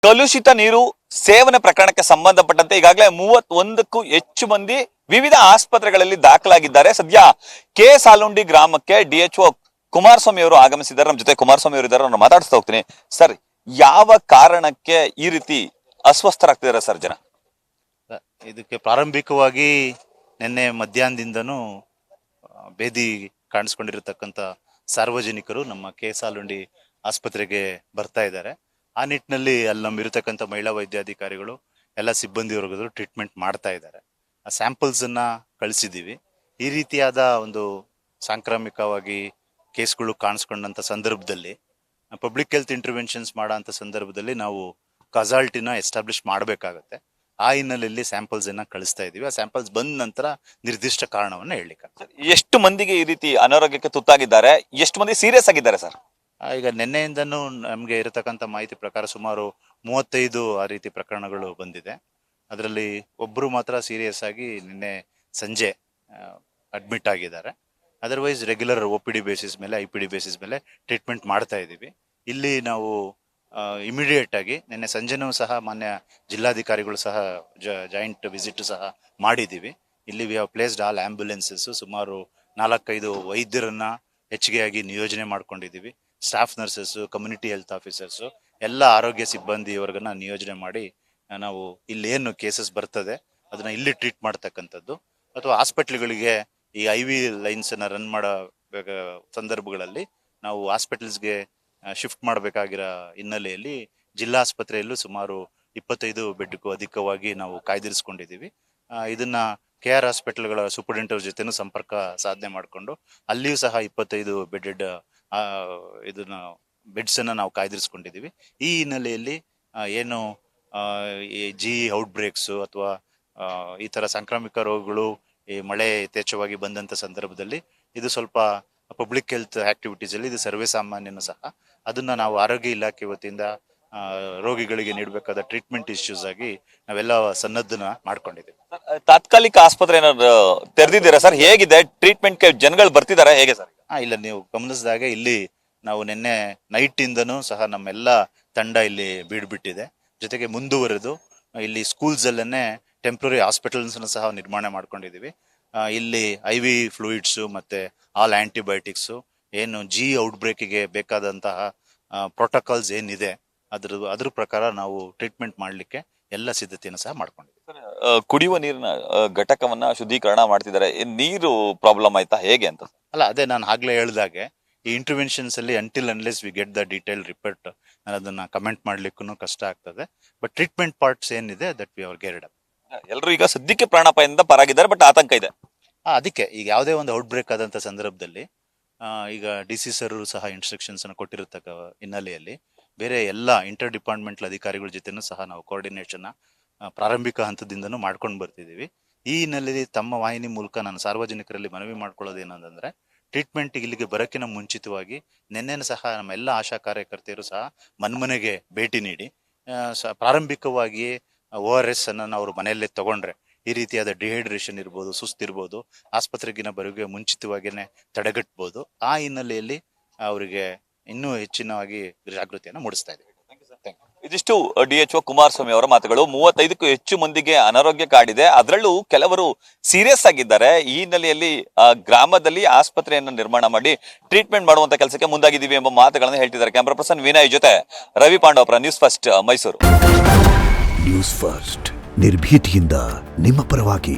ಕಲುಷಿತ ನೀರು ಸೇವನೆ ಪ್ರಕರಣಕ್ಕೆ ಸಂಬಂಧಪಟ್ಟಂತೆ ಈಗಾಗಲೇ 31ಕ್ಕೂ ಹೆಚ್ಚು ಮಂದಿ ವಿವಿಧ ಆಸ್ಪತ್ರೆಗಳಲ್ಲಿ ದಾಖಲಾಗಿದ್ದಾರೆ. ಸದ್ಯ ಕೆ.ಸಾಲುಂಡಿ ಗ್ರಾಮಕ್ಕೆ ಡಿಎಚ್ಒ ಕುಮಾರಸ್ವಾಮಿ ಅವರು ಆಗಮಿಸಿದ್ದಾರೆ. ನಮ್ಮ ಜೊತೆ ಕುಮಾರಸ್ವಾಮಿ ಅವರು ಇದ್ದಾರೆ, ನಾನು ಮಾತಾಡಿಸ್ತಾ ಹೋಗ್ತೀನಿ. ಸರ್, ಯಾವ ಕಾರಣಕ್ಕೆ ಈ ರೀತಿ ಅಸ್ವಸ್ಥರಾಗ್ತಿದ್ದಾರೆ ಸರ್ ಜನ? ಇದಕ್ಕೆ ಪ್ರಾರಂಭಿಕವಾಗಿ ನಿನ್ನೆ ಮಧ್ಯಾಹ್ನದಿಂದನೂ ಬೇದಿ ಕಾಣಿಸ್ಕೊಂಡಿರತಕ್ಕಂಥ ಸಾರ್ವಜನಿಕರು ನಮ್ಮ ಕೆ.ಸಾಲುಂಡಿ ಆಸ್ಪತ್ರೆಗೆ ಬರ್ತಾ ಇದ್ದಾರೆ. ಆ ನಿಟ್ಟಿನಲ್ಲಿ ಅಲ್ಲಿ ನಮ್ಮಿರತಕ್ಕಂಥ ಮಹಿಳಾ ವೈದ್ಯಾಧಿಕಾರಿಗಳು ಎಲ್ಲ ಸಿಬ್ಬಂದಿ ವರ್ಗದರು ಟ್ರೀಟ್ಮೆಂಟ್ ಮಾಡ್ತಾ ಇದ್ದಾರೆ. ಆ ಸ್ಯಾಂಪಲ್ಸ್ ಅನ್ನ ಕಳಿಸಿದ್ದೀವಿ. ಈ ರೀತಿಯಾದ ಒಂದು ಸಾಂಕ್ರಾಮಿಕವಾಗಿ ಕೇಸ್ಗಳು ಕಾಣಿಸ್ಕೊಂಡಂತ ಸಂದರ್ಭದಲ್ಲಿ ಪಬ್ಲಿಕ್ ಹೆಲ್ತ್ ಇಂಟರ್ವೆನ್ಷನ್ಸ್ ಮಾಡೋ ಅಂತ ಸಂದರ್ಭದಲ್ಲಿ ನಾವು ಕಸಾಲ್ಟಿನ ಎಸ್ಟಾಬ್ಲಿಷ್ ಮಾಡಬೇಕಾಗತ್ತೆ. ಆ ಹಿನ್ನೆಲೆಯಲ್ಲಿ ಸ್ಯಾಂಪಲ್ಸ್ ಅನ್ನ ಕಳಿಸ್ತಾ ಇದೀವಿ. ಆ ಸ್ಯಾಂಪಲ್ಸ್ ಬಂದ ನಂತರ ನಿರ್ದಿಷ್ಟ ಕಾರಣವನ್ನ ಹೇಳಲಿಕ್ಕೆ. ಎಷ್ಟು ಮಂದಿಗೆ ಈ ರೀತಿ ಅನಾರೋಗ್ಯಕ್ಕೆ ತುತ್ತಾಗಿದ್ದಾರೆ, ಎಷ್ಟು ಮಂದಿ ಸೀರಿಯಸ್ ಆಗಿದ್ದಾರೆ ಸರ್? ಈಗ ನಿನ್ನೆಯಿಂದನೂ ನಮಗೆ ಇರತಕ್ಕಂಥ ಮಾಹಿತಿ ಪ್ರಕಾರ ಸುಮಾರು 35 ಆ ರೀತಿ ಪ್ರಕರಣಗಳು ಬಂದಿದೆ. ಅದರಲ್ಲಿ ಒಬ್ಬರು ಮಾತ್ರ ಸೀರಿಯಸ್ ಆಗಿ ನಿನ್ನೆ ಸಂಜೆ ಅಡ್ಮಿಟ್ ಆಗಿದ್ದಾರೆ. ಅದರ್ವೈಸ್ ರೆಗ್ಯುಲರ್ OPD ಬೇಸಿಸ್ ಮೇಲೆ IPD ಬೇಸಿಸ್ ಮೇಲೆ ಟ್ರೀಟ್ಮೆಂಟ್ ಮಾಡ್ತಾ ಇದ್ದೀವಿ. ಇಲ್ಲಿ ನಾವು ಇಮಿಡಿಯೇಟ್ ಆಗಿ ನಿನ್ನೆ ಸಂಜೆನೂ ಸಹ ಮಾನ್ಯ ಜಿಲ್ಲಾಧಿಕಾರಿಗಳು ಸಹ ಜಾಯಿಂಟ್ ವಿಸಿಟ್ ಸಹ ಮಾಡಿದ್ದೀವಿ. ಇಲ್ಲಿ ವಿ ಹ್ಯಾವ್ ಪ್ಲೇಸ್ಡ್ ಆಲ್ ಆಂಬ್ಯುಲೆನ್ಸಸ್. ಸುಮಾರು 4-5 ವೈದ್ಯರನ್ನ ಹೆಚ್ಚಿಗೆ ಆಗಿ ನಿಯೋಜನೆ ಮಾಡ್ಕೊಂಡಿದ್ದೀವಿ. Staff nurses, community health officers, ಎಲ್ಲ ಆರೋಗ್ಯ ಸಿಬ್ಬಂದಿಯವರ್ಗನ್ನ ನಿಯೋಜನೆ ಮಾಡಿ ನಾವು ಇಲ್ಲಿ ಏನು ಕೇಸಸ್ ಬರ್ತದೆ ಅದನ್ನ ಇಲ್ಲಿ ಟ್ರೀಟ್ ಮಾಡ್ತಕ್ಕಂಥದ್ದು, ಅಥವಾ ಹಾಸ್ಪಿಟ್ಲ್ಗಳಿಗೆ ಈ IV ಲೈನ್ಸ್ ಅನ್ನ ರನ್ ಮಾಡೋ ಸಂದರ್ಭಗಳಲ್ಲಿ ನಾವು ಹಾಸ್ಪಿಟಲ್ಸ್ಗೆ ಶಿಫ್ಟ್ ಮಾಡಬೇಕಾಗಿರೋ ಹಿನ್ನೆಲೆಯಲ್ಲಿ ಜಿಲ್ಲಾ ಆಸ್ಪತ್ರೆಯಲ್ಲೂ ಸುಮಾರು 25 ಬೆಡ್ಗೂ ಅಧಿಕವಾಗಿ ನಾವು ಕಾಯ್ದಿರಿಸ್ಕೊಂಡಿದ್ದೀವಿ. ಇದನ್ನ KR ಹಾಸ್ಪಿಟಲ್ಗಳ ಸೂಪರಿಂಟೆಂಡರ್ ಜೊತೆನೂ ಸಂಪರ್ಕ ಸಾಧನೆ ಮಾಡಿಕೊಂಡು ಅಲ್ಲಿಯೂ ಸಹ 25 ಬೆಡೆಡ್ ಇದನ್ನ ಬೆಡ್ಸ್ ಅನ್ನ ನಾವು ಕಾಯ್ದಿರಿಸ್ಕೊಂಡಿದ್ದೀವಿ. ಈ ಹಿನ್ನೆಲೆಯಲ್ಲಿ ಏನು GE ಔಟ್ ಬ್ರೇಕ್ಸ್ ಅಥವಾ ಈ ತರ ಸಾಂಕ್ರಾಮಿಕ ರೋಗಗಳು ಈ ಮಳೆ ಯಥೇಚ್ಛವಾಗಿ ಬಂದಂತ ಸಂದರ್ಭದಲ್ಲಿ ಇದು ಸ್ವಲ್ಪ ಪಬ್ಲಿಕ್ ಹೆಲ್ತ್ ಆಕ್ಟಿವಿಟೀಸ್ ಅಲ್ಲಿ ಇದು ಸರ್ವೇ ಸಾಮಾನ್ಯನೂ ಸಹ. ಅದನ್ನ ನಾವು ಆರೋಗ್ಯ ಇಲಾಖೆ ವತಿಯಿಂದ ರೋಗಿಗಳಿಗೆ ನೀಡಬೇಕಾದ ಟ್ರೀಟ್ಮೆಂಟ್ ಇಶ್ಯೂಸ್ ಆಗಿ ನಾವೆಲ್ಲ ಸನ್ನದ್ಧನ ಮಾಡ್ಕೊಂಡಿದ್ದೀವಿ. ತಾತ್ಕಾಲಿಕ ಆಸ್ಪತ್ರೆ ಏನಾದ್ರು ತೆರೆದಿದ್ದೀರಾ ಸರ್? ಹೇಗಿದೆ ಟ್ರೀಟ್ಮೆಂಟ್ಗೆ ಜನಗಳು ಬರ್ತಿದಾರಾ, ಹೇಗೆ ಸರ್? ಇಲ್ಲ, ನೀವು ಗಮನಿಸಿದಾಗ ಇಲ್ಲಿ ನಾವು ನಿನ್ನೆ ನೈಟ್ ಇಂದನೂ ಸಹ ನಮ್ಮೆಲ್ಲ ತಂಡ ಇಲ್ಲಿ ಬೀಡ್ಬಿಟ್ಟಿದೆ. ಜೊತೆಗೆ ಮುಂದುವರೆದು ಇಲ್ಲಿ ಸ್ಕೂಲ್ಸ್ ಅಲ್ಲೇನೆ ಟೆಂಪ್ರರಿ ಹಾಸ್ಪಿಟಲ್ಸ್ ಸಹ ನಿರ್ಮಾಣ ಮಾಡ್ಕೊಂಡಿದೀವಿ. ಇಲ್ಲಿ IV ಫ್ಲೂಯಿಡ್ಸ್ ಮತ್ತೆ ಆಲ್ ಆಂಟಿಬಯೋಟಿಕ್ಸ್, ಏನು GE ಔಟ್ ಬ್ರೇಕಿಗೆ ಬೇಕಾದಂತಹ ಪ್ರೋಟೋಕಾಲ್ಸ್ ಏನಿದೆ ಅದ್ರ ಪ್ರಕಾರ ನಾವು ಟ್ರೀಟ್ಮೆಂಟ್ ಮಾಡ್ಲಿಕ್ಕೆ ಎಲ್ಲ ಸಿದ್ಧತೆಯನ್ನು ಸಹ ಮಾಡ್ಕೊಂಡಿದ್ದೀವಿ. ಕುಡಿಯುವ ನೀರಿನ ಘಟಕವನ್ನ ಶುದ್ಧೀಕರಣ ಮಾಡ್ತಿದ್ದಾರೆ. ನೀರು ಪ್ರಾಬ್ಲಮ್ ಆಯ್ತಾ, ಹೇಗೆ ಅಂತ? ಅಲ್ಲ, ಅದೇ ನಾನು ಆಗ್ಲೇ ಹೇಳ್ದಾಗೆ ಈ ಇಂಟರ್ವೆನ್ಷನ್ಸ್ ಅಲ್ಲಿ until unless we get the detail report ನಾನು ಅದನ್ನ ಕಮೆಂಟ್ ಮಾಡ್ಲಿಕ್ಕೂ ಕಷ್ಟ ಆಗ್ತದೆ. ಬಟ್ ಟ್ರೀಟ್ಮೆಂಟ್ ಪಾರ್ಟ್ಸ್ ಏನಿದೆ that we are geared up. ಎಲ್ಲರೂ ಈಗ ಸದ್ಯಕ್ಕೆ ಪ್ರಾಣಾಪಾಯದಿಂದ ಪರಾಗಿದ್ದಾರೆ, ಬಟ್ ಆತಂಕ ಇದೆ. ಅದಕ್ಕೆ ಈಗ ಯಾವುದೇ ಒಂದು ಔಟ್ ಬ್ರೇಕ್ ಆದಂತ ಸಂದರ್ಭದಲ್ಲಿ ಈಗ DC ಸರ್ ಸಹ ಇನ್ಸ್ಟ್ರಕ್ಷನ್ಸ್ ಅನ್ನು ಕೊಟ್ಟಿರತಕ್ಕ ಹಿನ್ನೆಲೆಯಲ್ಲಿ ಬೇರೆ ಎಲ್ಲ ಇಂಟರ್ ಡಿಪಾರ್ಟ್ಮೆಂಟಲ್ ಅಧಿಕಾರಿಗಳ ಜೊತೆನೂ ಸಹ ನಾವು ಕೋಆರ್ಡಿನೇಷನ್ ಪ್ರಾರಂಭಿಕ ಹಂತದಿಂದನೂ ಮಾಡ್ಕೊಂಡು ಬರ್ತಿದ್ದೀವಿ. ಈ ಹಿನ್ನೆಲೆಯಲ್ಲಿ ತಮ್ಮ ವಾಹಿನಿ ಮೂಲಕ ನಾನು ಸಾರ್ವಜನಿಕರಲ್ಲಿ ಮನವಿ ಮಾಡ್ಕೊಳ್ಳೋದೇನಂದ್ರೆ, ಟ್ರೀಟ್ಮೆಂಟ್ ಇಲ್ಲಿಗೆ ಬರೋಕ್ಕಿಂತ ಮುಂಚಿತವಾಗಿ ನಿನ್ನೆನೂ ಸಹ ನಮ್ಮ ಎಲ್ಲ ಆಶಾ ಕಾರ್ಯಕರ್ತೆಯರು ಸಹ ಮನ್ಮನೆಗೆ ಭೇಟಿ ನೀಡಿ ಪ್ರಾರಂಭಿಕವಾಗಿ ORS ಅನ್ನ ಅವ್ರ ಮನೆಯಲ್ಲೇ ತಗೊಂಡ್ರೆ ಈ ರೀತಿಯಾದ ಡಿಹೈಡ್ರೇಷನ್ ಇರ್ಬೋದು, ಸುಸ್ತಿರ್ಬೋದು, ಆಸ್ಪತ್ರೆಗಿನ ಬರೋಗೆ ಮುಂಚಿತವಾಗಿನೇ ತಡೆಗಟ್ಟಬಹುದು. ಆ ಹಿನ್ನೆಲೆಯಲ್ಲಿ ಅವರಿಗೆ ಇನ್ನೂ ಹೆಚ್ಚಿನವಾಗಿ ಜಾಗೃತಿಯನ್ನು ಮೂಡಿಸ್ತಾ ಇದ್ದೀವಿ. ಇದಿಷ್ಟು DHO ಕುಮಾರಸ್ವಾಮಿ ಅವರ ಮಾತುಗಳು. 35ಕ್ಕೂ ಹೆಚ್ಚು ಮಂದಿಗೆ ಅನಾರೋಗ್ಯ ಕಾಡಿದೆ, ಅದರಲ್ಲೂ ಕೆಲವರು ಸೀರಿಯಸ್ ಆಗಿದ್ದಾರೆ. ಈ ಹಿನ್ನೆಲೆಯಲ್ಲಿ ಗ್ರಾಮದಲ್ಲಿ ಆಸ್ಪತ್ರೆಯನ್ನು ನಿರ್ಮಾಣ ಮಾಡಿ ಟ್ರೀಟ್ಮೆಂಟ್ ಮಾಡುವಂತ ಕೆಲಸಕ್ಕೆ ಮುಂದಾಗಿದ್ದೀವಿ ಎಂಬ ಮಾತುಗಳನ್ನು ಹೇಳ್ತಿದ್ದಾರೆ. ಕ್ಯಾಮರಾ ಪರ್ಸನ್ ವಿನಯ್ ಜೊತೆ Ravi Pandavapura, news first Mysuru. News first ನಿರ್ಭೀತಿಯಿಂದ ನಿಮ್ಮ ಪರವಾಗಿ.